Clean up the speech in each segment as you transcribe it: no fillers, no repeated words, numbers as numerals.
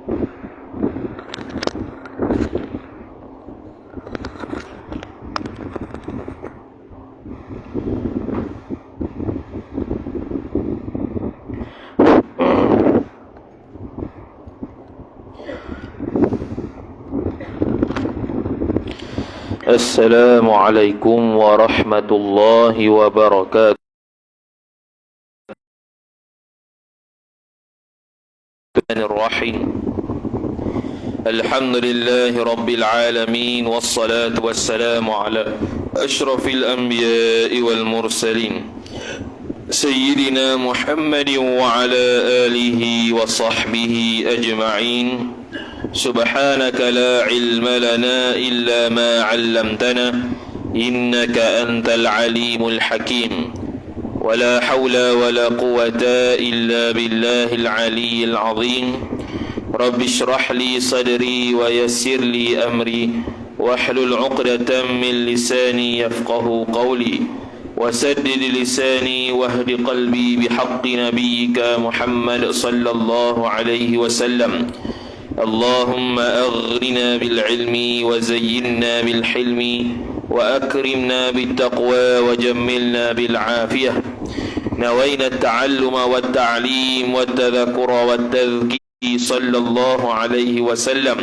Assalamualaikum warahmatullahi wabarakatuh. Bismillahirrahmanirrahim. Alhamdulillahi rabbil alamin, wassalatu wassalamu ala ashrafil anbiya'i wal mursalin Sayyidina Muhammadin wa ala alihi wa sahbihi ajma'in. سبحانك لا علم لنا إلا ما علمتنا إنك أنت العليم الحكيم ولا حول ولا قوة إلا بالله العلي العظيم رب اشرح لي صدري ويسر لي أمري واحلل عقدة من لساني يفقه قولي وسدد لساني واهد قلبي بحق نبيك محمد صلى الله عليه وسلم اللهم أغرنا بالعلم وزينا بالحلم وأكرمنا بالتقوى وجملنا بالعافية. نوينا التعلم والتعليم والتذكر والتذكير صلى الله عليه وسلم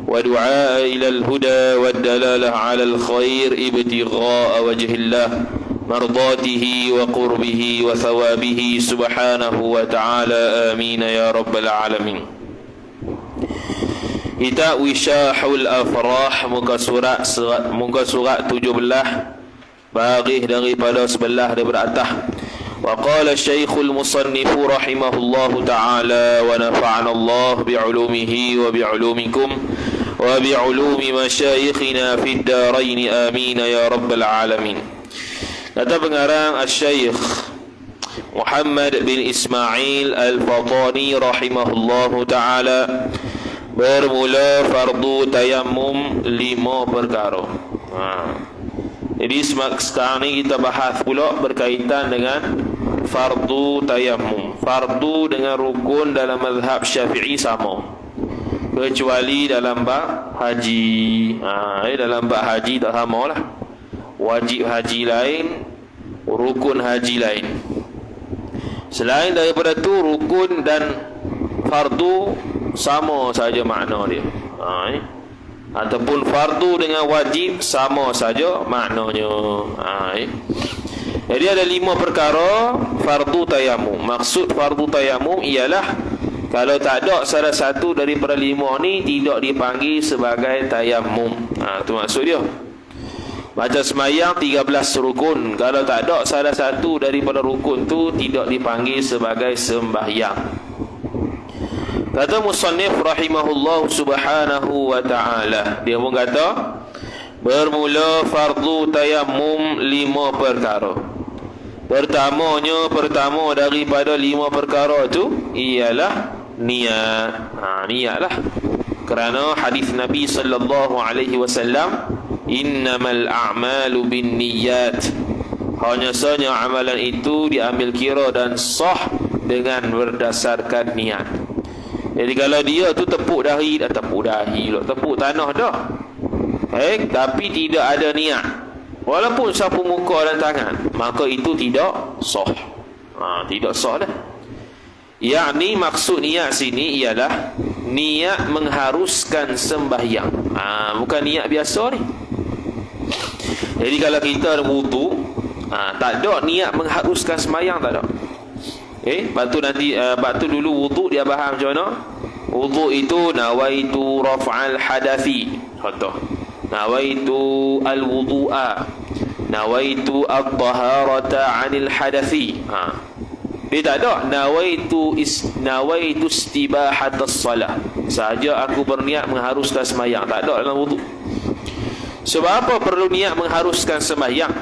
ودعاء إلى الهدى والدلالة على الخير ابتغاء وجه الله مرضاته وقربه وثوابه سبحانه وتعالى آمين يا رب العالمين. Kita Wisyahul Afrah, muka surat 17, baris daripada sebelah daripada atas. Wa qala Syekhul Musannif rahimahullahu ta'ala wa nafa'ana Allah bi'ulumihi wa bi'ulumikum wa bi'ulumi masyayikhina fid darain amin ya rabbal alamin. Kata pengarang Al-Syekh Muhammad bin Ismail Al-Fatani rahimahullahu ta'ala, bermula fardu tayammum 5 perkara. Jadi sekarang ni kita bahas pula berkaitan dengan fardu tayammum. Fardu dengan rukun dalam mazhab Syafi'i sama, kecuali dalam bab haji. Dalam bab haji tak sama lah. Wajib haji lain, rukun haji lain. Selain daripada tu, rukun dan fardu sama saja makna dia. Ataupun fardu dengan wajib sama saja maknanya. Jadi ada 5 perkara fardu tayamum. Maksud fardu tayamum ialah kalau tak ada salah satu daripada 5 ni, tidak dipanggil sebagai tayamum. Itu maksud dia. Macam semayang 13 rukun, kalau tak ada salah satu daripada rukun tu, tidak dipanggil sebagai sembahyang. Kata musannif rahimahullah subhanahu wa ta'ala, dia pun kata bermula fardu tayammum 5 perkara. Pertama daripada 5 perkara tu ialah niat. Niatlah. Kerana hadis Nabi sallallahu alaihi wasallam, innamal a'malu binniyat, hanya saja amalan itu diambil kira dan sah dengan berdasarkan niat. Jadi kalau dia tu tepuk tanah dah, tapi tidak ada niat, walaupun sapu muka dan tangan, maka itu tidak sah. Tidak sah dah. Yakni maksud niat sini ialah niat mengharuskan sembahyang, bukan niat biasa ni. Jadi kalau kita ada wudu, tak ada niat mengharuskan sembahyang, tak ada. Batu dulu wudu dia faham macam mana? Wudu itu nawaitu raf'al hadathi, contoh. Nawaitu al-wudu'a, nawaitu at-taharata 'anil hadathi. Dia tak ada nawaitu istibahatas salah, saja aku berniat mengharuskan sembahyang, tak ada dalam wudu. Sebab apa perlu niat mengharuskan sembahyang?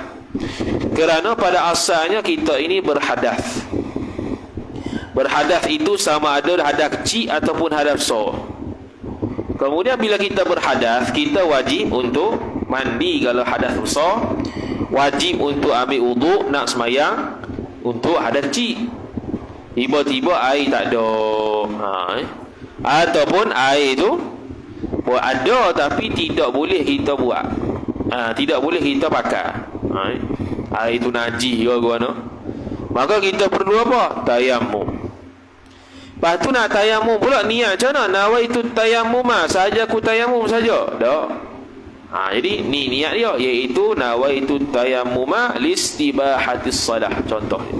Kerana pada asalnya kita ini berhadath. Berhadath itu sama ada hadath kecil ataupun hadath besar. Kemudian bila kita berhadath, kita wajib untuk mandi kalau hadath besar, wajib untuk ambil wuduk nak sembahyang untuk hadath kecil. Tiba-tiba air tak ada. Ataupun air itu buat ada tapi tidak boleh kita buat. Tidak boleh kita pakai. Air itu najis ke mana? Maka kita perlu apa? Tayammum. Lepas tu nak tayammum pula niat macam mana? Nawaitu tayammum saja aku tayammum saja. Tak. Jadi ni niat dia, iaitu nawaitu tayammum listibahatis salah. Contoh dia.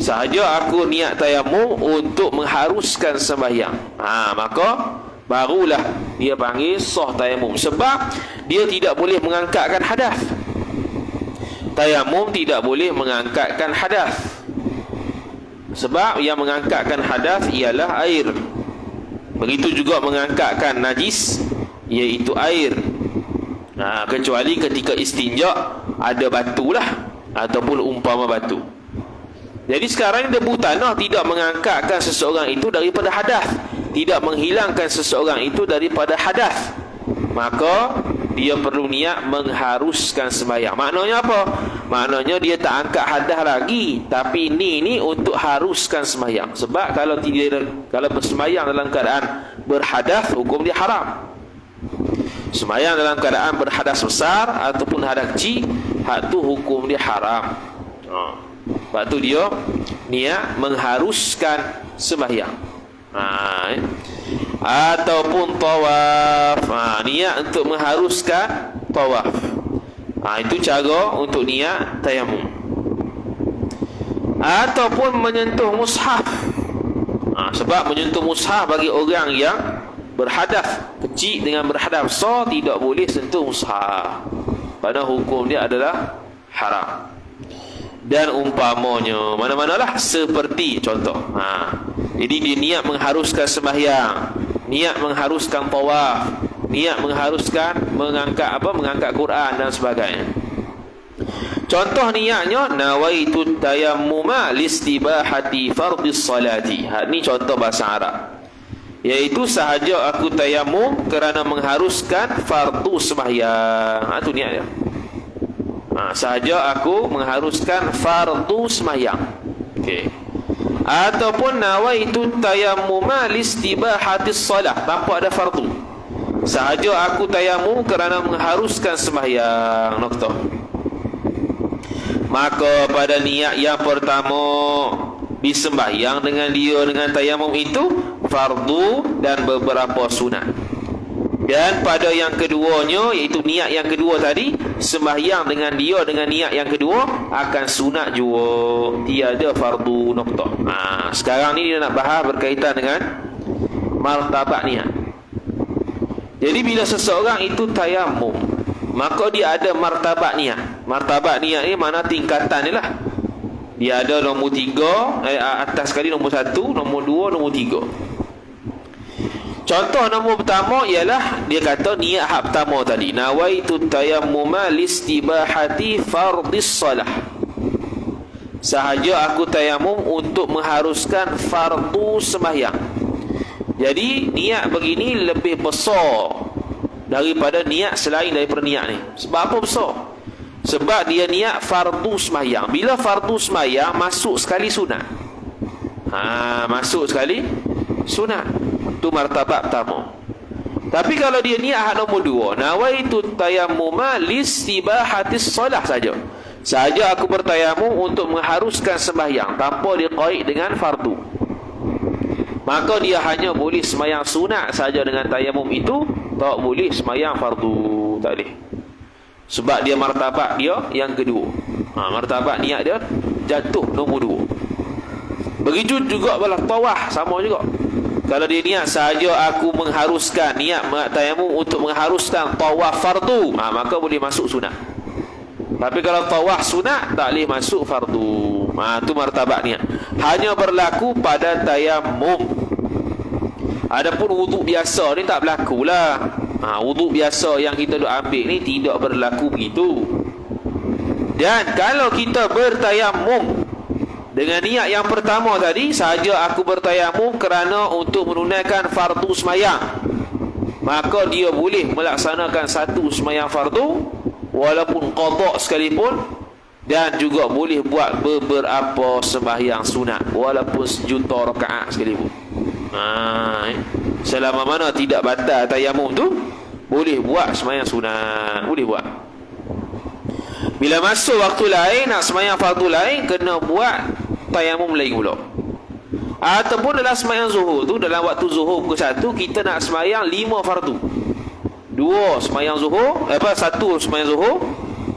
Sahaja aku niat tayammum untuk mengharuskan sembahyang. Maka barulah dia panggil sah tayammum, sebab dia tidak boleh mengangkatkan hadas. Tayammum tidak boleh mengangkatkan hadas, sebab yang mengangkatkan hadas ialah air. Begitu juga mengangkatkan najis, iaitu air. Kecuali ketika istinja ada batu lah, ataupun umpama batu. Jadi sekarang debu tanah tidak mengangkatkan seseorang itu daripada hadas, tidak menghilangkan seseorang itu daripada hadas. Maka dia perlu niat mengharuskan sembahyang. Maknanya apa? Maknanya dia tak angkat hadas lagi, tapi ni untuk haruskan sembahyang. Sebab kalau bersembahyang dalam keadaan berhadas, hukum dia haram. Sembahyang dalam keadaan berhadas besar ataupun hadas kecil, hak tu hukum dia haram. Sebab tu dia niat mengharuskan sembahyang. Ataupun tawaf, niat untuk mengharuskan tawaf. Itu cara untuk niat tayammum. Ataupun menyentuh mushaf. Sebab menyentuh mushaf bagi orang yang berhadas kecil dengan berhadas besar tidak boleh sentuh mushaf, pada hukum dia adalah haram. Dan umpamanya mana-manalah seperti contoh. Jadi dia niat mengharuskan sembahyang, niat mengharuskan tawaf, niat mengharuskan mengangkat Quran dan sebagainya. Contoh niatnya nawaitu tayammuma listibahati fardhis salati. Ini contoh bahasa Arab, iaitu sahaja aku tayammum kerana mengharuskan fardu sembahyang. Itu niat dia. Sahaja aku mengharuskan fardu sembahyang. Okey. Ataupun nawaitu tayammuma listibahatis salah, tanpa ada fardu. Sahaja aku tayammum kerana mengharuskan sembahyang. Noktah. Maka pada niat yang pertama disembahyang dengan tayammum itu fardu dan beberapa sunat. Dan pada yang keduanya, iaitu niat yang kedua tadi, sembahyang dengan niat yang kedua akan sunat juga, tiada fardu. Noktah. Sekarang ni dia nak bahas berkaitan dengan martabat niat. Jadi bila seseorang itu tayammum, maka dia ada martabat niat. Martabat niat ni mana tingkatan ni lah. Dia ada nombor 3, atas sekali nombor 1, nombor 2, nombor 3. Contoh nombor pertama ialah dia kata niat hak pertama tadi, nawaitu tayammuma listibahati fardhis salah. Sahaja aku tayammum untuk mengharuskan fardu sembahyang. Jadi niat begini lebih besar daripada niat selain daripada niat ni. Sebab apa besar? Sebab dia niat fardu sembahyang. Bila fardu sembahyang masuk sekali sunat. Masuk sekali sunat. Itu martabat pertama. Tapi kalau dia niat hak nombor 2, nawaitu tayammuma listibahatis salah saja. Sahaja aku bertayamum untuk mengharuskan sembahyang tanpa diqaid dengan fardu. Maka dia hanya boleh sembahyang sunat saja dengan tayamum itu, tak boleh sembahyang fardu. Tak boleh. Sebab dia martabat dia yang kedua. Martabat niat dia jatuh nombor 2. Begitu juga balas tawaf, sama juga. Kalau dia niat sahaja aku mengharuskan, niat tayamum untuk mengharuskan tawaf fardu, maka boleh masuk sunat. Tapi kalau tawaf sunat, tak boleh masuk fardu. Itu martabat niat. Hanya berlaku pada tayamum. Adapun wuduk biasa ni tak berlaku lah. Wuduk biasa yang kita duk ambil ni tidak berlaku begitu. Dan kalau kita bertayamum dengan niat yang pertama tadi, sahaja aku bertayamum kerana untuk menunaikan fardu sembahyang, maka dia boleh melaksanakan satu sembahyang fardu walaupun qada sekalipun, dan juga boleh buat beberapa sembahyang sunat walaupun sejuta rakaat sekalipun. Selama mana tidak batal tayamum tu, boleh buat sembahyang sunat, boleh buat. Bila masuk waktu lain nak sembahyang fardu lain, kena buat tayamum lain pula. Ataupun dalam sembahyang zuhur tu, dalam waktu zuhur pukul 1, kita nak sembahyang 5 fardu. 2 sembahyang zuhur, 1 sembahyang zuhur,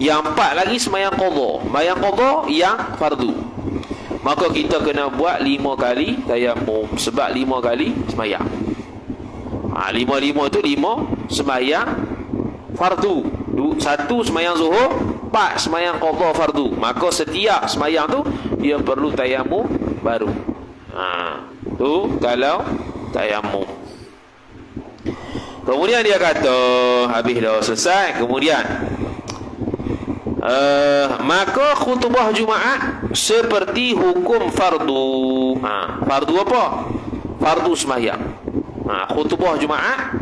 yang 4 lagi sembahyang qadha. Sembahyang qadha yang fardu. Maka kita kena buat 5 kali tayamum, sebab 5 kali sembahyang. 5 tu 5 sembahyang fardu. 1 sembahyang zuhur, 4 sembahyang qadha fardu. Maka setiap sembahyang tu dia perlu tayamum baru. Tu kalau tayamum. Kemudian dia kata, habis dah selesai. Kemudian maka khutbah Jumaat seperti hukum fardu. Fardu apa? Fardu sembahyang. Khutbah Jumaat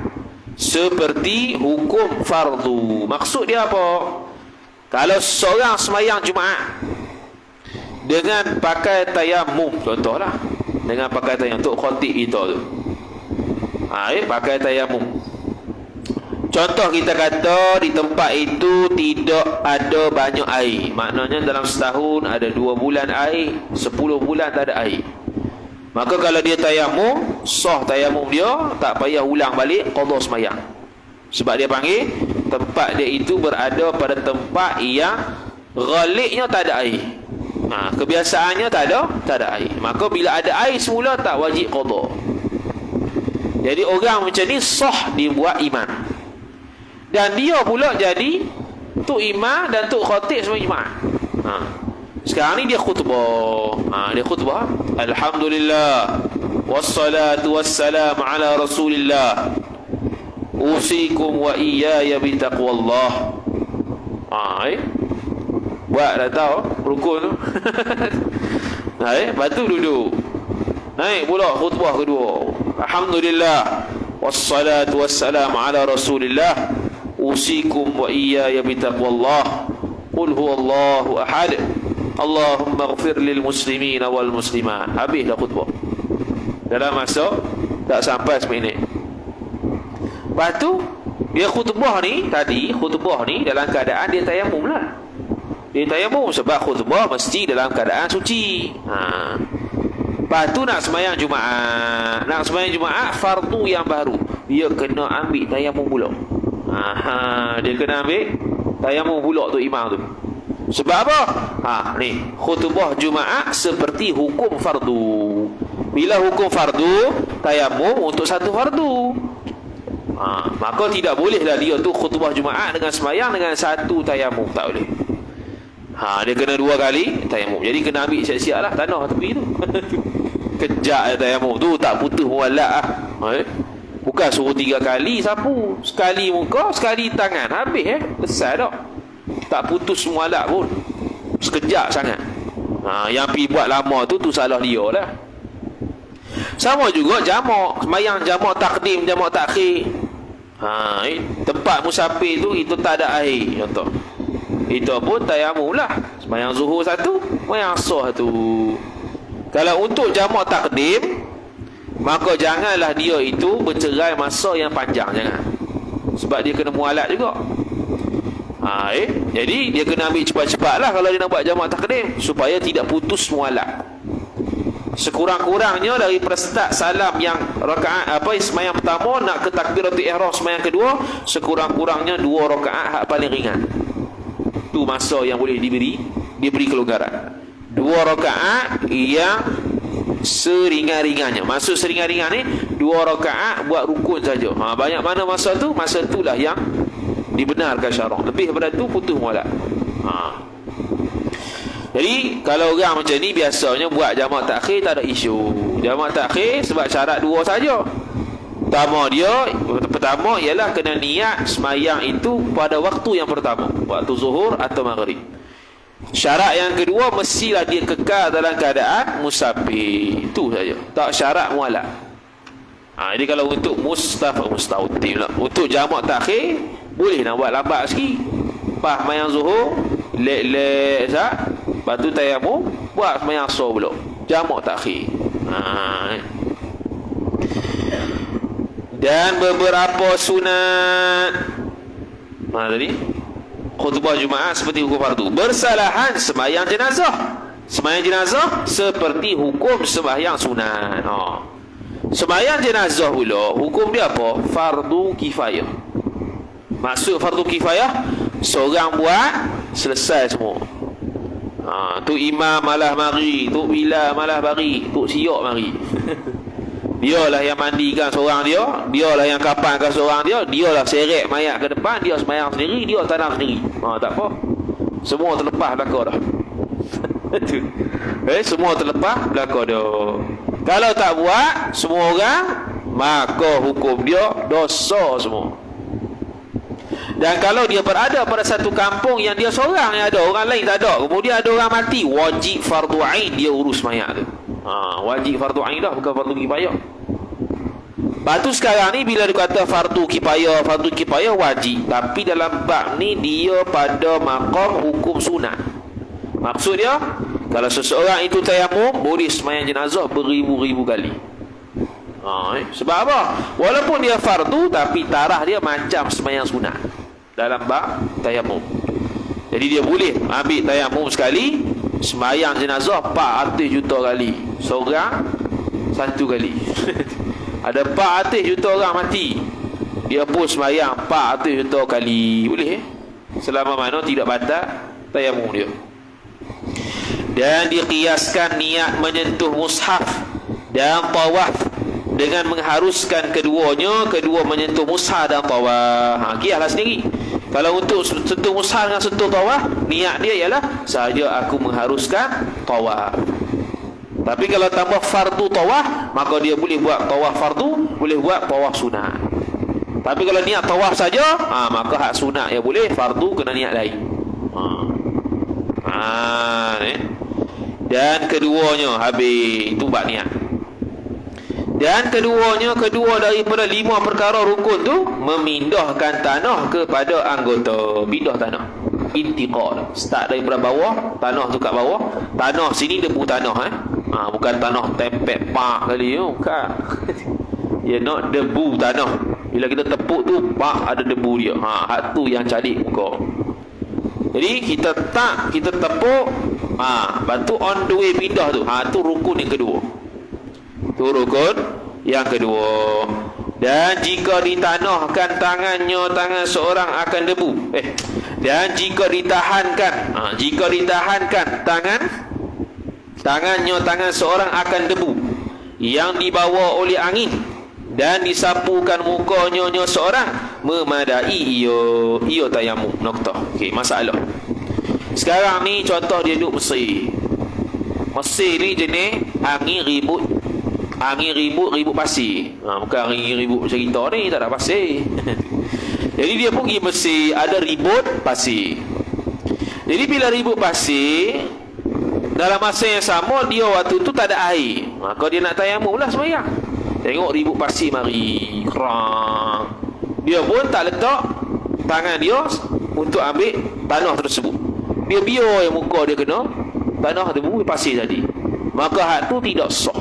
seperti hukum fardu. Maksud dia apa? Kalau seorang sembahyang Jumaat dengan pakai tayamum, contohlah, dengan pakai tayamum untuk khatib kita tu, pakai tayamum. Contoh kita kata di tempat itu tidak ada banyak air. Maknanya dalam setahun ada 2 bulan air, 10 bulan tak ada air. Maka kalau dia tayamum, sah tayamum dia, tak payah ulang balik qadha sembahyang. Sebab dia panggil tempat dia itu berada pada tempat yang ghalibnya tak ada air. Kebiasaannya tak ada air. Maka bila ada air semula tak wajib qadha. Jadi orang macam ni sah dibuat imam. Dan dia pula jadi tuk imam dan tuk khatib semua Jumaat. Sekarang ni dia khutbah. Dia khutbah, alhamdulillah wassalatu wassalamu ala rasulillah, usikum wa iyaya bitaqwallah. Buat dah tahu rukun tu. Lepas tu duduk. Naik pula khutbah kedua, alhamdulillah wassalatu wassalamu ala rasulillah, usikum wa iyaya bitaqwallah, qul huwallahu ahad, Allahumma ighfir lil muslimina wal muslimat. Habis dah khutbah. Dalam masa tak sampai seminit. Lepas tu dia khutbah ni, tadi khutbah ni dalam keadaan dia tayamum lah. Dia tayamum sebab khutbah mesti dalam keadaan suci. Lepas tu nak sembahyang Jumaat. Nak sembahyang Jumaat fardu yang baru, dia kena ambil tayamum pula. Dia kena ambil tayamum pula tu imam tu. Sebab apa? Ni khutbah Jumaat seperti hukum fardu. Bila hukum fardu, tayamum untuk satu fardu. Maka tidak bolehlah dia tu khutbah Jumaat dengan sembahyang dengan satu tayamum, tak boleh. Dia kena 2 kali tayamum. Jadi kena ambil siap-siap lah tanah tepi tu. Kejap tayamum tu, tak putus muallak Bukan suruh 3 kali sapu, sekali muka, sekali tangan, habis selesai dah. Tak putus muallak pun, sekejap sangat. Yang pergi buat lama tu salah dia lah. Sama juga jamak, sembahyang jamak takdim, jamak takhir. Tempat musafir tu itu tak ada air, contoh. Itu pun tayamum lah. Sembahyang zuhur 1, sembahyang asar 1. Kalau untuk jamak takdim, maka janganlah dia itu bercerai masa yang panjang, jangan. Sebab dia kena mualat juga. Jadi dia kena ambil cepat-cepat lah kalau dia nak buat jamak takdim, supaya tidak putus mualat. Sekurang-kurangnya dari start salam yang rakaat sembahyang pertama nak ke takbiratul ihram sembahyang kedua, sekurang-kurangnya 2 rakaat hak paling ringan. Tu masa yang boleh diberi kelonggaran. 2 rakaat yang seringan-ringannya. Maksud seringan-ringan ni 2 rakaat buat rukun saja. Banyak mana masa tu, masa itulah yang dibenarkan syarak. Lebih daripada tu putus mualat. Jadi kalau orang macam ni biasanya buat jamak takhir tak ada isu. Jamak takhir sebab syarat 2 saja. Pertama ialah kena niat sembahyang itu pada waktu yang pertama, waktu zuhur atau maghrib. Syarat yang kedua, mestilah dia kekal dalam keadaan musafir. Itu saja, tak syarat mualat. Jadi kalau untuk mustautim lah, untuk jamak takhir boleh nak buat lambat sikit. Pas sembahyang zuhur lek-lek sat, lepas tu tayamum, buat sembahyang asar pula, jamak takhir. Dan beberapa sunat. Tadi khutbah Jumaat seperti hukum fardu. Bersalahan sembahyang jenazah. Sembahyang jenazah seperti hukum sembahyang sunat. Sembahyang jenazah pula hukum dia apa? Fardu kifayah. Maksud fardu kifayah, seorang buat selesai semua. Tu imam malah mari, tu bila malah mari, tu siok mari. Dialah yang mandikan seorang dia, dialah yang kapankan seorang dia, dialah seret mayat ke depan, dia sembahyang sendiri, dia tanam sendiri. Tak apa. Semua terlepas belaka dah. Semua terlepas belaka dah. Kalau tak buat semua orang, maka hukum dia dosa semua. Dan kalau dia berada pada satu kampung yang dia seorang yang ada, orang lain tak ada, kemudian ada orang mati, wajib fardu ain dia urus mayat tu. Wajib fardu ain dah, bukan fardu kifayah. Batu sekarang ni bila dia kata fardu kifayah wajib, tapi dalam bab ni dia pada maqam hukum sunat. Maksud dia, kalau seseorang itu tayamum, boleh sembahyang jenazah beribu-ribu kali. Sebab apa? Walaupun dia fardu, tapi tarah dia macam sembahyang sunat dalam bab tayamum. Jadi dia boleh ambil tayamum sekali, sembahyang jenazah 400 juta kali. Seorang 1 kali. Ada 400 juta orang mati, dia pun sembahyang 400 juta kali. Boleh selama mana tidak batal tayamum dia. Dan dikiaskan niat menyentuh mushaf dan tawaf dengan mengharuskan keduanya, kedua menyentuh mushaf dan tawaf. Kiaslah sendiri. Kalau untuk sentuh mushaf dengan sentuh tawaf, niat dia ialah sahaja aku mengharuskan tawaf. Tapi kalau tambah fardu tawaf, maka dia boleh buat tawaf fardu, boleh buat tawaf sunat. Tapi kalau niat tawaf saja, maka hak sunat ya boleh, fardu kena niat lain. Dan keduanya habis itu bab niat. Dan keduanya, kedua daripada 5 perkara rukun tu, memindahkan tanah kepada anggota. Pindah tanah, intiqal. Start daripada bawah, tanah tu kat bawah. Tanah sini debu tanah bukan tanah tempet pak kali tu, bukan. Ya, nak debu tanah. Bila kita tepuk tu, pak ada debu dia. Hak tu yang calik muka. Jadi kita tepuk, lepas tu on the way pindah tu. Tu rukun yang kedua. Tu rukun yang kedua. Dan jika ditanahkan tangan seorang akan debu. Dan jika ditahankan tangan seorang akan debu yang dibawa oleh angin dan disapukan mukanya seorang, memadai ia tayamum. Noktah. Masalah. Sekarang ni contoh dia duduk Mesir. Mesir ni jenis angin ribut pasir. Bukan angin ribut cerita ni, tak ada pasir. Jadi dia pergi Mesir, ada ribut pasir. Jadi bila ribut pasir, dalam masa yang sama dia waktu tu tak ada air, maka dia nak tayamum lah sembahyang. Tengok ribut pasir mari, kerang. Dia pun tak letak tangan dia untuk ambil tanah tersebut. Dia biar yang muka dia kena tanah debu pasir tadi. Maka hak tu tidak sah.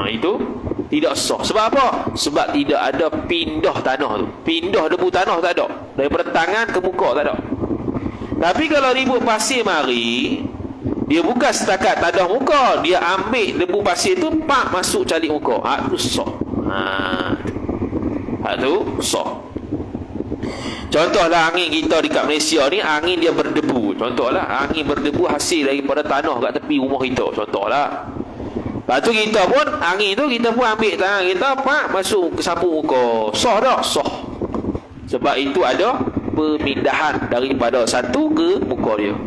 Itu tidak sah. Sebab apa? Sebab tidak ada pindah tanah tu. Pindah debu tanah tak ada. Daripada tangan ke muka tak ada. Tapi kalau ribut pasir mari, dia bukan setakat tadah muka, dia ambil debu pasir tu, pak masuk calik muka. Hak tu sah. Hak tu sah. Contohlah angin kita dekat Malaysia ni, angin dia berdebu. Contohlah angin berdebu hasil daripada tanah kat tepi rumah kita. Contohlah. Lepas tu kita pun, angin tu kita pun ambil tangan kita, pak masuk ke sapu muka. Sah tak? Sah. Sebab itu ada pemindahan daripada satu ke muka dia.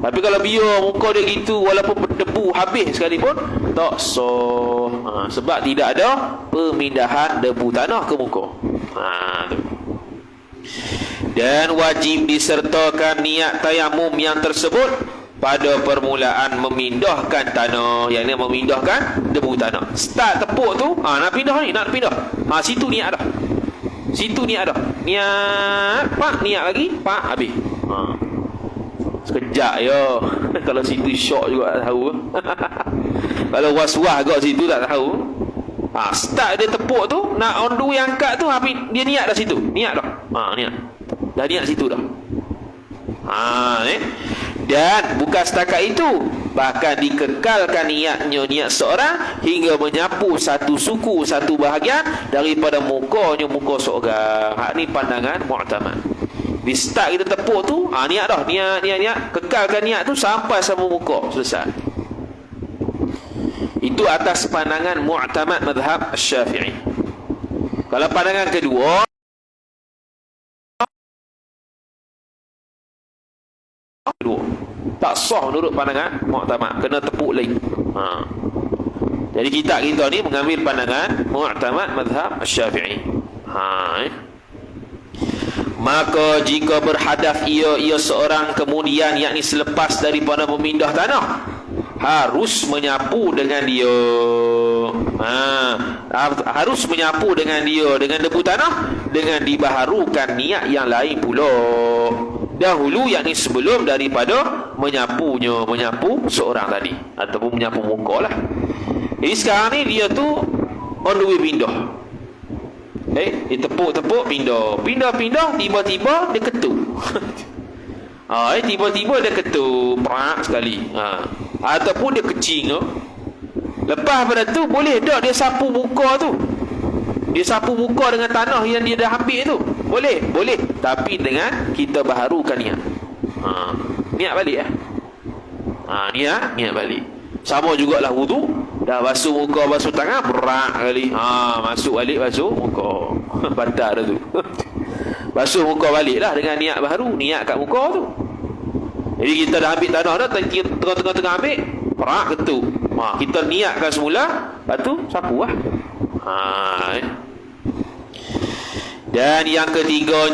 Tapi kalau biar muka dia gitu, walaupun berdebu habis sekalipun, tak sah. Sebab tidak ada pemindahan debu tanah ke muka. Dan wajib disertakan niat tayamum yang tersebut pada permulaan memindahkan tanah, yang ni memindahkan debu tanah. Start tepuk tu, nak pindah ni, nak pindah. Situ niat dah. Situ niat dah. Niat, pak, niat lagi, pak, habis. Sekejap ya. Kalau situ syok juga tak tahu. Kalau was-was kat situ tak tahu. Start dia tepuk tu, nak on the way angkat tu, habis dia niat dah situ. Niat dah. Niat. Dah niat situ dah. Dan bukan setakat itu, bahkan dikekalkan niat seorang hingga menyapu satu suku, satu bahagian daripada mukanya muka seorang. Ni pandangan mu'tamad. Di start kita tepuk tu, niat dah, niat, kekalkan niat tu sampai sama muka, selesai. Itu atas pandangan mu'tamad mazhab Syafi'i. Kalau pandangan kedua, tak sah menurut pandangan mu'tamad, kena tepuk lagi. Jadi kita ni mengambil pandangan mu'tamad mazhab Syafi'i. Maka jika berhadaf ia seorang kemudian, yakni selepas daripada memindah tanah, harus menyapu dengan dia. Harus menyapu dengan dia dengan debu tanah, dengan dibaharukan niat yang lain pula dahulu, yakni sebelum daripada menyapu seorang tadi, ataupun menyapu muka lah. Jadi sekarang ni dia tu on the way pindah. Dia tepuk, pindah, tiba-tiba dia ketuk. Tiba-tiba dia ketuk perak sekali. Ataupun dia kecing. Lepas pada tu, boleh tak dia sapu muka tu? Dia sapu muka dengan tanah yang dia dah ambil tu? Boleh. Tapi dengan kita baharukan niat. Niat balik. Niat balik. Sama jugalah wudu. Dah basuh muka, basuh tangan, berak kali. Masuk balik, basuh muka. Batal dah tu. Basuh muka balik lah dengan niat baru. Niat kat muka tu. Jadi kita dah ambil tanah dah, tengah-tengah ambil, berak ketuk. Kita niatkan semula, lepas tu sapu lah. Dan yang ketiga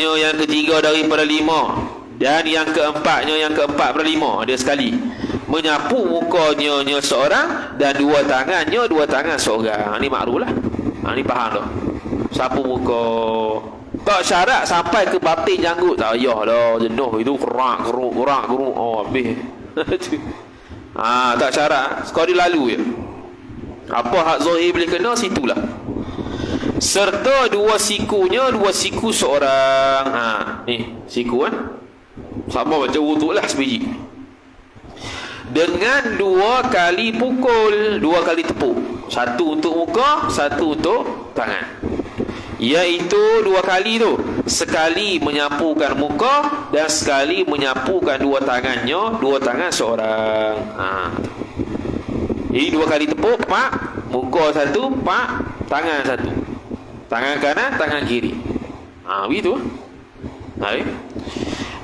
daripada 5. Dan yang keempatnya, 4/5. Dia sekali menyapu mukanya seorang dan dua tangan seorang. Ni makruf lah. Ni faham tak? Sapu muka. Tak syarat sampai ke batin janggut. Tak payah dah, jenuh itu kerak geruk. Habis. Tak syarat. Sekali lalu je. Apa hak zahir boleh kena, situlah. Serta dua siku seorang. Ni siku sama macam wuduk lah sebiji. Dengan 2 kali pukul, 2 kali tepuk. Satu untuk muka, satu untuk tangan. Iaitu 2 kali tu. Sekali menyapukan muka dan sekali menyapukan 2 tangannya, 2 tangan seorang. Jadi 2 kali tepuk, pak, muka satu, pak, tangan satu. Tangan kanan, tangan kiri. Begitu.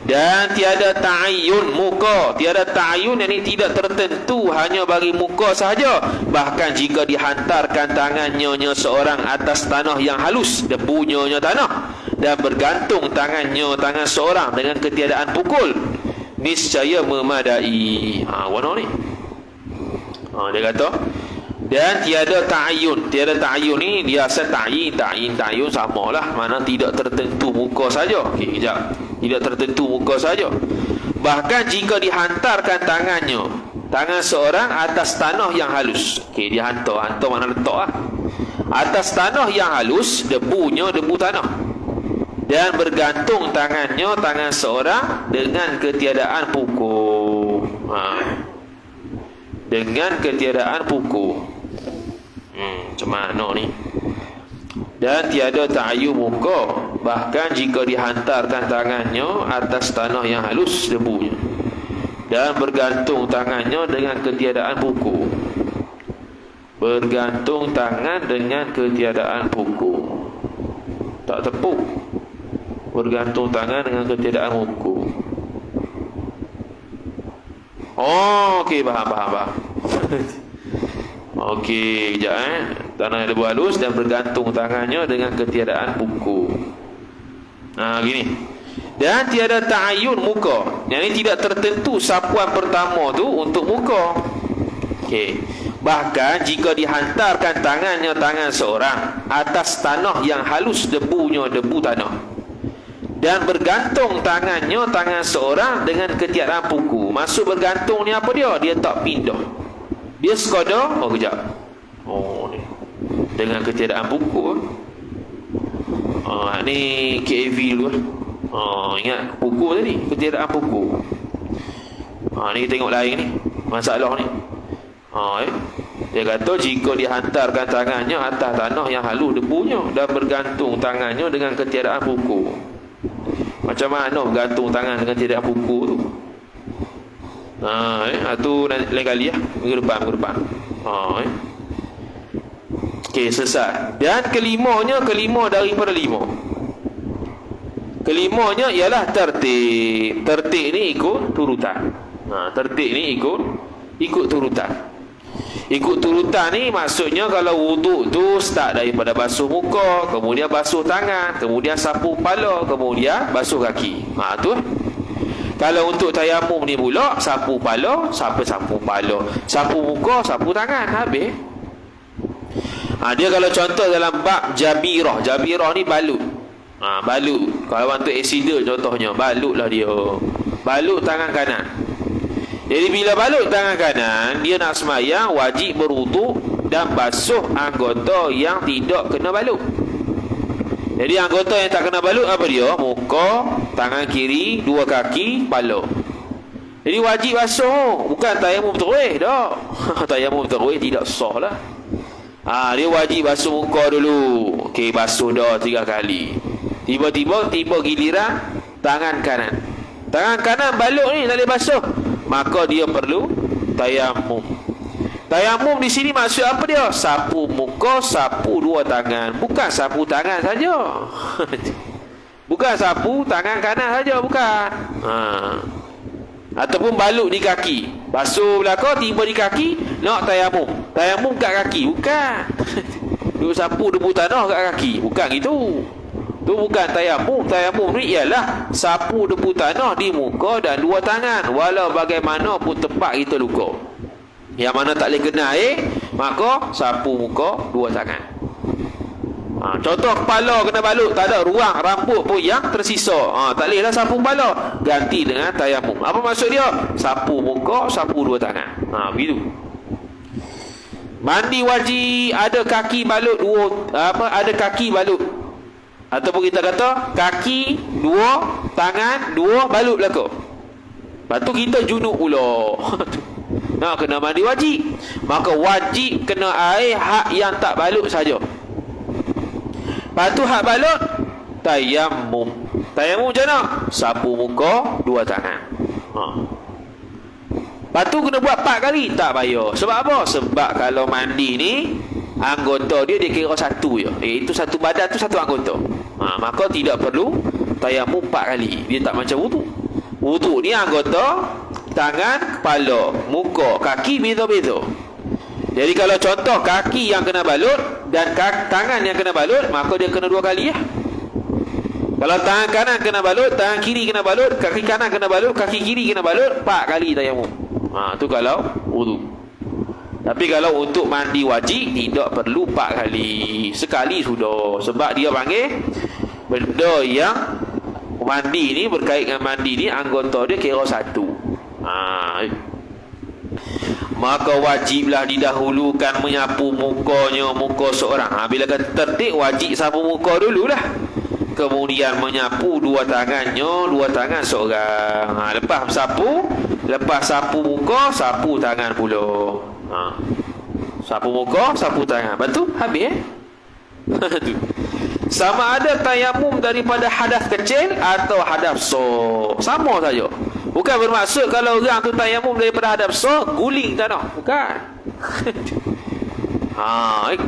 Dan tiada ta'ayyun muka. Tiada ta'ayyun, yang ini tidak tertentu hanya bagi muka sahaja. Bahkan jika dihantarkan tangannya seorang atas tanah yang halus, debunya tanah, dan bergantung tangan seorang dengan ketiadaan pukul, niscaya memadai. Warna ni. Dia kata, dan tiada ta'ayyun. Tiada ta'ayyun ni dia asal ta'ayyun samalah, mana tidak tertentu muka saja. Okey, kejap. Tidak tertentu muka saja. Bahkan jika dihantarkan tangan seorang atas tanah yang halus. Okey, dia hantar mana letak atas tanah yang halus, debu tanah. Dan bergantung tangan seorang dengan ketiadaan pukul. Dengan ketiadaan pukul. Macam mana ni? Dan tiada ta'ayyun muka, bahkan jika dihantarkan tangannya atas tanah yang halus, debunya, dan bergantung tangannya dengan ketiadaan pukul. Bergantung tangan dengan ketiadaan pukul. Tak tepuk. Bergantung tangan dengan ketiadaan pukul. Okey, faham. Okey, kejap tanah yang debu halus dan bergantung tangannya dengan ketiadaan pukul. Gini. Dan tiada ta'ayyun muka. Yang ini tidak tertentu sapuan pertama tu untuk muka. Okey. Bahkan jika dihantarkan tangan seorang atas tanah yang halus, debu tanah, dan bergantung tangan seorang dengan ketiadaan pukul. Maksud bergantung ni apa dia? Dia tak pindah. Dia sekadar, kejap. Ni. dengan ketiadaan buku. Ni KAV dulu. Ingat buku tadi, ketiadaan buku. Ni tengok lain ni, masalah ni. Dia kata jika dia hantarkan tangannya atas tanah yang halus debunya dan bergantung tangannya dengan ketiadaan buku. Macam mana bergantung tangan dengan ketiadaan buku tu? Tu lain kali lah, minggu depan. Okey, sesat. Dan kelima daripada lima. Kelimanya ialah tertib. Tertib ni ikut turutan. Tertib ni ikut turutan. Ikut turutan ni maksudnya kalau wuduk tu start daripada basuh muka, kemudian basuh tangan, kemudian sapu kepala, kemudian basuh kaki. Tu. Kalau untuk tayamum ni pula, sapu kepala, sapu kepala, sapu muka, sapu tangan, habis. Dia kalau contoh dalam bab jabirah. Jabirah ni balut. Balut. Kalau untuk accident contohnya, balutlah dia. Balut tangan kanan. Jadi bila balut tangan kanan, dia nak semayang wajib berwuduk dan basuh anggota yang tidak kena balut. Jadi anggota yang tak kena balut apa dia? Muka, tangan kiri, dua kaki, kepala. Jadi wajib basuh, bukan tayamum terus dah. Tayamum terus tidak sah lah. Dia wajib basuh muka dulu. Okey, basuh dah 3 kali. Tiba-tiba giliran tangan kanan. Tangan kanan balut ni tak boleh basuh, maka dia perlu tayamum. Tayamum di sini maksud apa dia? Sapu muka, sapu dua tangan. Bukan sapu tangan saja. Bukan sapu tangan kanan saja, bukan. Ataupun balut di kaki. Basuh belakang, tiba di kaki, nak tayamum. Tayamum kat kaki, bukan. Duk sapu debu tanah kat kaki, bukan gitu. Tu bukan tayamum. Tayamum ni ialah sapu debu tanah di muka dan dua tangan, walau bagaimanapun tempat kita luka. Yang mana tak boleh kena air, maka sapu muka, dua tangan. Contoh kepala kena balut, tak ada ruang rambut pun yang tersisa. Tak boleh lah sapu kepala, ganti dengan tayamum. Apa maksud dia? Sapu muka, sapu dua tangan. Begitu. Mandi wajib ada kaki balut ada kaki balut. Ataupun kita kata kaki dua, tangan dua, balut belaka. Lepas tu kita junub pula. Kena mandi wajib. Maka wajib kena air hak yang tak balut saja. Lepas tu hak balut, tayamum. Tayamum macam mana? Sapu muka, dua tangan. Lepas tu kena buat 4 kali. Tak payah. Sebab apa? Sebab kalau mandi ni, anggota dia kira satu je. Itu satu badan tu satu anggota. Maka tidak perlu tayamum 4 kali. Dia tak macam wuduk. Wuduk ni anggota tangan, kepala, muka, kaki beza-beza. Jadi kalau contoh kaki yang kena balut dan tangan yang kena balut, maka dia kena 2 kali ya. Kalau tangan kanan kena balut, tangan kiri kena balut, kaki kanan kena balut, kaki kiri kena balut, 4 kali tayamum. Tu kalau wuduk. Tapi kalau untuk mandi wajib, tidak perlu 4 kali. Sekali sudah. Sebab dia panggil benda yang mandi ni, berkait dengan mandi ni, anggota dia kira satu. Maka wajiblah didahulukan menyapu muka seorang. Bila kata tertib, wajib sapu muka dululah. Kemudian menyapu dua tangan seorang. Lepas sapu muka, sapu tangan pula. Sapu muka, sapu tangan. Betul? Habis Sama ada tayamum daripada hadas kecil atau hadas besar, sama saja. Bukan bermaksud kalau orang tu tayamum daripada hadas besar, guling tanah. Bukan.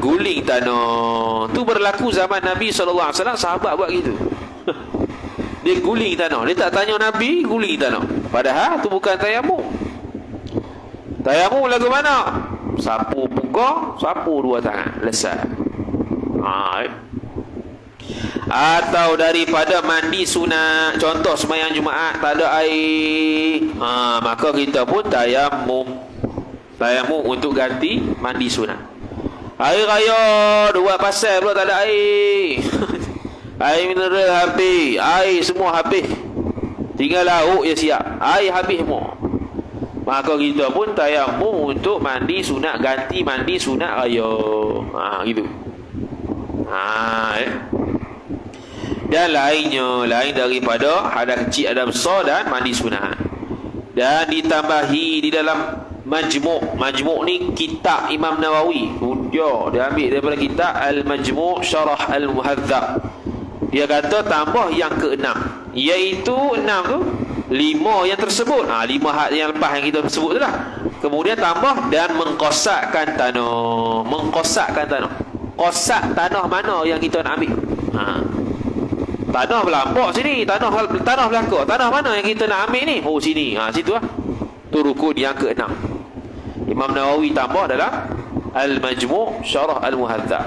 Guling tanah. Tu berlaku zaman Nabi SAW. Sahabat buat gitu. Dia guling tanah. Dia tak tanya Nabi, guling tanah. Padahal tu bukan tayamum. Tayamum lagu mana? Sapu muka, sapu dua tangan. Lesat. Atau daripada mandi sunat. Contoh sembahyang Jumaat tak ada air, maka kita pun tayamum. Tayamum untuk ganti mandi sunat. Air raya dua pasal pula tak ada air. Air mineral habis, air semua habis, tinggal lauk je siap, air habis semua. Maka kita pun tayamum untuk mandi sunat, ganti mandi sunat raya. Gitu. Dan lain daripada hadas kecil, hadas besar dan mandi sunat. Dan ditambahi di dalam Majmu' ni kitab Imam Nawawi. Dia ambil daripada kitab Al-Majmu' Syarah Al-Muhadzab. Dia kata tambah yang ke-6, iaitu 6 tu 5 yang tersebut. 5 had yang lepas yang kita sebut tu lah. Kemudian tambah dan mengkosakkan tanah. Kosak tanah mana yang kita nak ambil? Tanah belambak sini, tanah belakang. Tanah mana yang kita nak ambil ni? Oh sini. Situ lah. Tu rukun yang ke-6. Imam Nawawi tambah dalam Al-Majmu' Syarah Al-Muhadzab.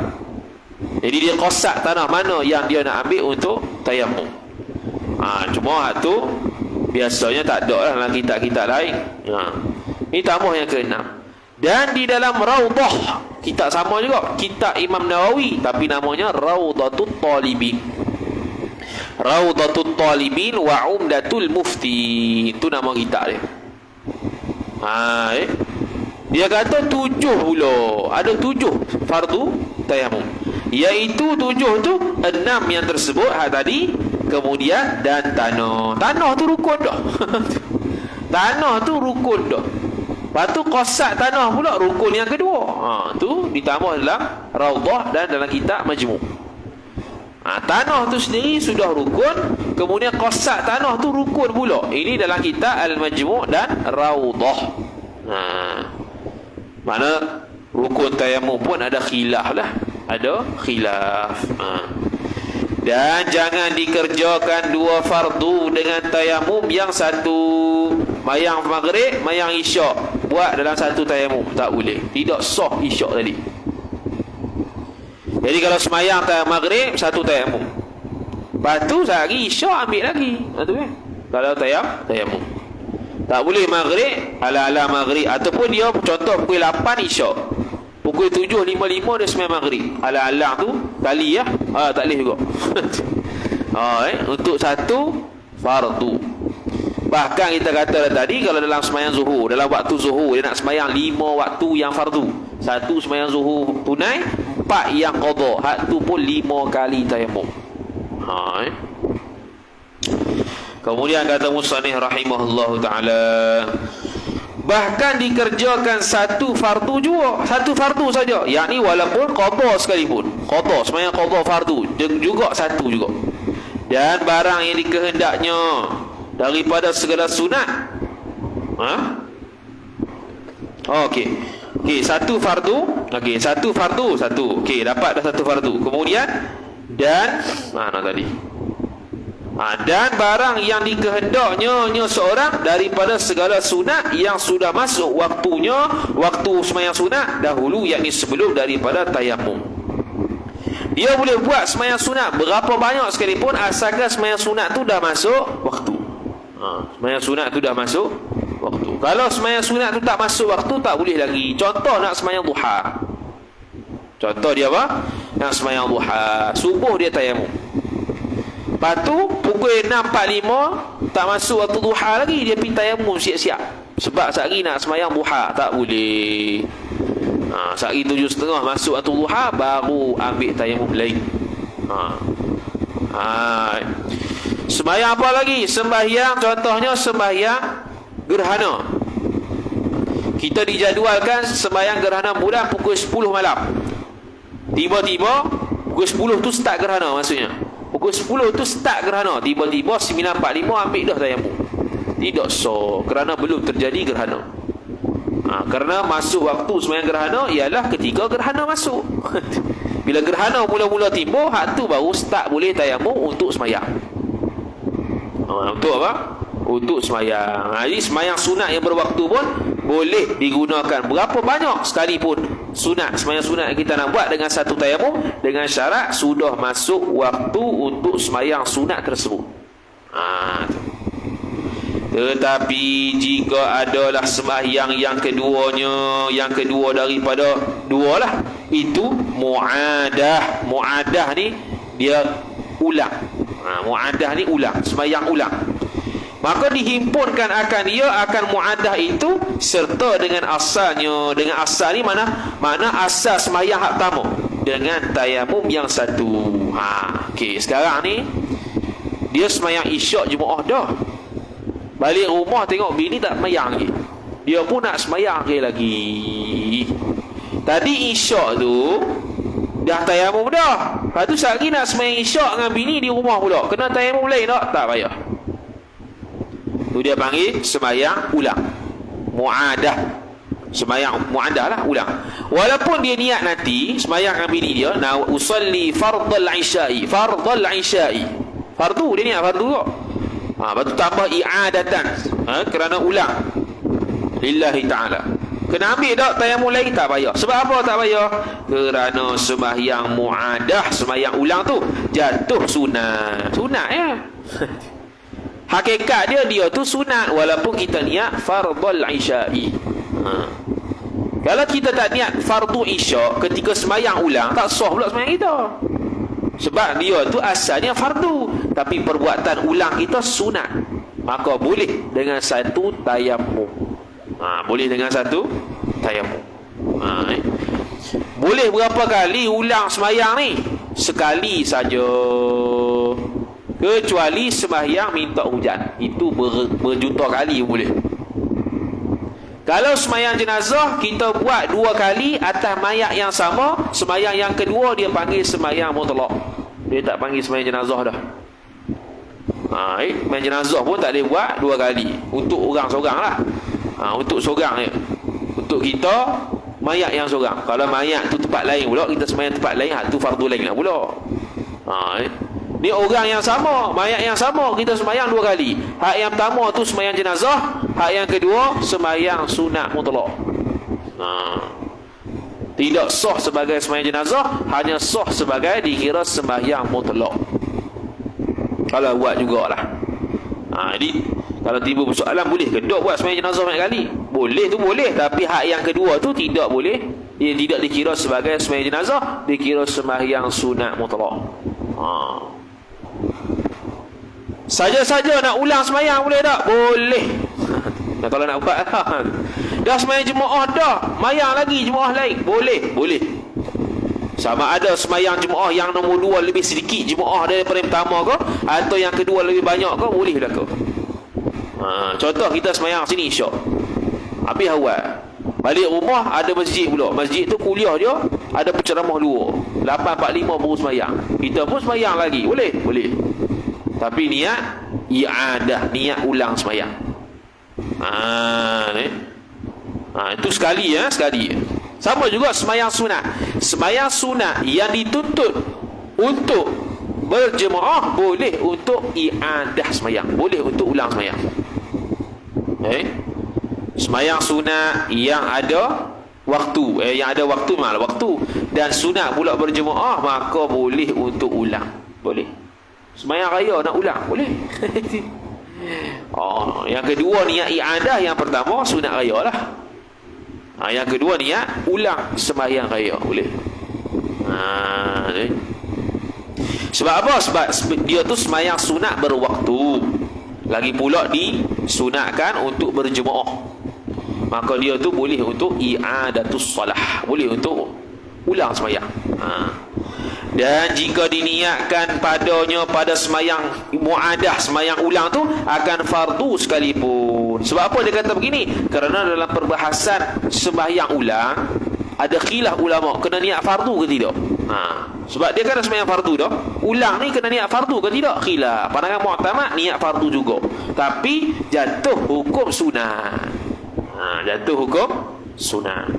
Jadi dia kosak tanah mana yang dia nak ambil untuk tayammum. Cuma hak tu biasanya tak ada lah dalam kitab-kitab lain. Ini tambah yang ke-6. Dan di dalam Raudah, kitab sama juga, kitab Imam Nawawi, tapi namanya Raudatul Talibin. Raudatul Talibin wa Umdatul Mufti. Itu nama kitab dia. Dia kata 7 pula. Ada 7 fardu tayamum. Iaitu 7 tu 6 yang tersebut tadi. Kemudian dan tanah. Tanah tu rukun dah. Tanah tu rukun dah. Lepas tu kosak tanah pula rukun yang kedua. Tu ditambah dalam Raudah dan dalam kitab Majmu'. Tanah tu sendiri sudah rukun. Kemudian kosak tanah tu rukun pula. Ini dalam kitab Al-Majmu' dan Raudah. Mana rukun tayamum pun ada khilaf lah. Ada khilaf. Dan jangan dikerjakan 2 fardu dengan tayamum yang satu. Mayang maghrib, mayang isyak, buat dalam satu tayamum. Tak boleh. Tidak sah isyak tadi. Jadi kalau semayang maghrib, satu tayamum. Lepas tu sehari isyak ambil lagi. Kalau tayamum. Tak boleh maghrib, ala-ala maghrib. Ataupun dia contoh pukul 8 isyak, pukul 7.55 dia semayang maghrib. Ala-ala tu kali ya. Tak boleh juga. Untuk satu fardu. Bahkan kita kata tadi, kalau dalam semayang zuhur, dalam waktu zuhur dia nak semayang 5 waktu yang fardu. 1 semayang zuhur tunai, 4 yang qada. Hak tu pun 5 kali tayamum. Kemudian kata musannif rahimahullahu ta'ala, bahkan dikerjakan satu fardu juga, satu fardu saja, yakni walaupun qada sekalipun, qada, semayang qada fardu juga satu juga. Dan barang yang dikehendaknya daripada segala sunat. Okey, satu fardu. Okey, satu fardu, satu. Okey, dapat dah satu fardu. Kemudian dan mana tadi? Dan barang yang dikehendaknya seorang daripada segala sunat yang sudah masuk waktunya, waktu semayang sunat dahulu, yakni sebelum daripada tayamum. Dia boleh buat semayang sunat berapa banyak sekalipun, asalkan semayang sunat tu dah masuk waktu. Semayang sunat tu dah masuk waktu. Kalau semayang sunat tu tak masuk waktu, tak boleh lagi. Contoh nak semayang duha. Contoh dia apa? Nak semayang duha, subuh dia tayamum. Lepas tu pukul 6.45 tak masuk waktu duha lagi, dia pergi tayamum siap-siap. Sebab sehari nak semayang duha, tak boleh. Sehari 7.30 masuk waktu duha, baru ambil tayamum lain. Sembahyang apa lagi? Sembahyang, contohnya sembahyang gerhana. Kita dijadualkan sembahyang gerhana bulan pukul 10 malam. Tiba-tiba pukul 10 tu start gerhana, maksudnya pukul 10 tu start gerhana, tiba-tiba 9.45 ambil dah tayamum. Tidak sah, kerana belum terjadi gerhana. Kerana masuk waktu sembahyang gerhana ialah ketika gerhana masuk. Bila gerhana mula-mula timbul, hak tu baru start boleh tayamum untuk sembahyang. Untuk apa? Untuk sembahyang. Jadi sembahyang sunat yang berwaktu pun boleh digunakan berapa banyak sekalipun sunat. Sembahyang sunat yang kita nak buat dengan satu tayamum, dengan syarat sudah masuk waktu untuk sembahyang sunat tersebut. Tetapi jika adalah sembahyang yang keduanya, yang kedua daripada dua lah, itu mu'adah. Mu'adah ni dia ulang. Mu'adah ni ulang, sembahyang ulang. Maka dihimpunkan akan dia, akan mu'adah itu serta dengan asalnya. Dengan asal ni mana asal sembahyang hak pertama. dengan tayamum yang satu. Okey, sekarang ni dia semayang isyak Jumaat dah. Balik rumah tengok bini tak semayang lagi. Dia pun nak semayang lagi. Tadi isyak tu dah tayamum dah. Lepas tu sekali nak semayang isyak dengan bini di rumah pula. Kena tayamum lain tak? Tak payah. Tu dia panggil semayang ulang. Mu'adah. Semayang mu'adah lah, ulang. Walaupun dia niat nanti semayang dengan bini dia, na usalli fardal isya'i. Fardal isya'i. Fardu, dia niat fardu kok. Lepas tu tambah i'adatan. Kerana ulang. Lillahi ta'ala. Kena ambil tak tayamum lagi? Tak payah. Sebab apa tak payah? Kerana sembahyang mu'adah, sembahyang ulang tu jatuh sunat. Sunat ya. Hakikat dia tu sunat walaupun kita niat fardul isya'i. Kalau kita tak niat fardu isya' ketika sembahyang ulang, tak sah pula sembahyang kita. Sebab dia tu asalnya fardu, tapi perbuatan ulang kita sunat. Maka boleh dengan satu tayamum. Boleh dengan satu tayamum. Boleh berapa kali ulang sembahyang ni? Sekali saja. Kecuali sembahyang minta hujan, itu berjuta kali boleh. Kalau sembahyang jenazah kita buat 2 kali atas mayat yang sama, sembahyang yang kedua dia panggil sembahyang mutlak. Dia tak panggil sembahyang jenazah dah. Sembahyang jenazah pun tak boleh buat 2 kali. Untuk orang seorang lah. Untuk seorang je. Untuk kita mayat yang seorang. Kalau mayat tu tempat lain pula, kita sembahyang tempat lain, tu fardu lain lah pula. Ni orang yang sama, mayat yang sama, kita sembahyang 2 kali. Hak yang pertama tu sembahyang jenazah, hak yang kedua sembahyang sunat mutlak. Tidak sah sebagai sembahyang jenazah, hanya sah sebagai dikira sembahyang mutlak. Kalau buat jugalah. Jadi kalau timbul persoalan, boleh ke dok buat sembahyang jenazah banyak kali? Boleh tu boleh, tapi hak yang kedua tu tidak boleh. Dia tidak dikira sebagai sembahyang jenazah, dikira sembahyang sunat mutlak. Saja-saja nak ulang sembahyang boleh tak? Boleh. Kalau nak buat dah sembahyang jemaah dah, mayang lagi jemaah lain, boleh. Boleh. Sama ada sembahyang jemaah yang nombor 2 lebih sedikit jemaah daripada yang pertama ke, atau yang kedua lebih banyak ke, boleh dah ke. Contoh kita sembahyang sini isyak, habis awal balik rumah ada masjid pula. Masjid tu kuliah dia ada penceramah 2, 8.45 baru sembahyang. Kita pun sembahyang lagi, boleh? Boleh. Tapi niat i'adah, niat ulang sembahyang. Itu sekali ya, sekali. Sama juga sembahyang sunat. Sembahyang sunat yang dituntut untuk berjemaah boleh untuk i'adah sembahyang, boleh untuk ulang sembahyang. Sembahyang sunat yang ada waktu, yang ada waktu malah waktu, dan sunat pula berjemaah, maka boleh untuk ulang. Boleh. Sembahyang raya nak ulang, boleh. Yang kedua niat i'adah, yang pertama sunat raya lah. Yang kedua niat ulang sembahyang raya, boleh. Sebab apa? Sebab dia tu sembahyang sunat berwaktu, lagi pula disunatkan untuk berjemaah, maka dia tu boleh untuk i'adatus salah, boleh untuk ulang sembahyang. Dan jika diniatkan padanya pada sembahyang mu'adah, sembahyang ulang tu akan fardu sekalipun. Sebab apa dia kata begini? Kerana dalam perbahasan sembahyang ulang ada khilaf ulama, kena niat fardu ke tidak. Sebab dia kan sembahyang fardu dah, ulang ni kena niat fardu ke tidak, khilaf. Pandangan mu'tamad niat fardu juga, tapi jatuh hukum sunat. Jatuh hukum sunat.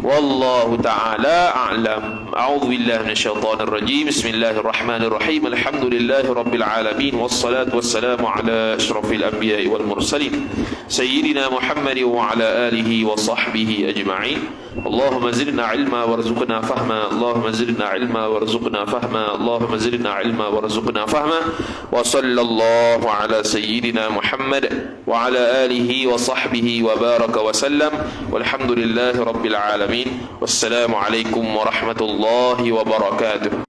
Wallahu ta'ala a'lam. A'udzu billahi minasyaitonir rajim. Bismillahirrahmanirrahim. Alhamdulillahi rabbil alamin, wassalatu wassalamu ala asyrafil anbiya'i wal mursalin sayyidina Muhammadin wa ala alihi wa sahbihi ajma'in. Allahumma zidna ilma warzuqna fahma. Allahumma zidna ilma warzuqna fahma. Allahumma zidna ilma warzuqna fahma. Wa sallallahu ala sayyidina Muhammad wa ala alihi wa sahbihi wa baraka wa sallam. Walhamdulillahi rabbil alamin. Wassalamu alaikum warahmatullahi wabarakatuh.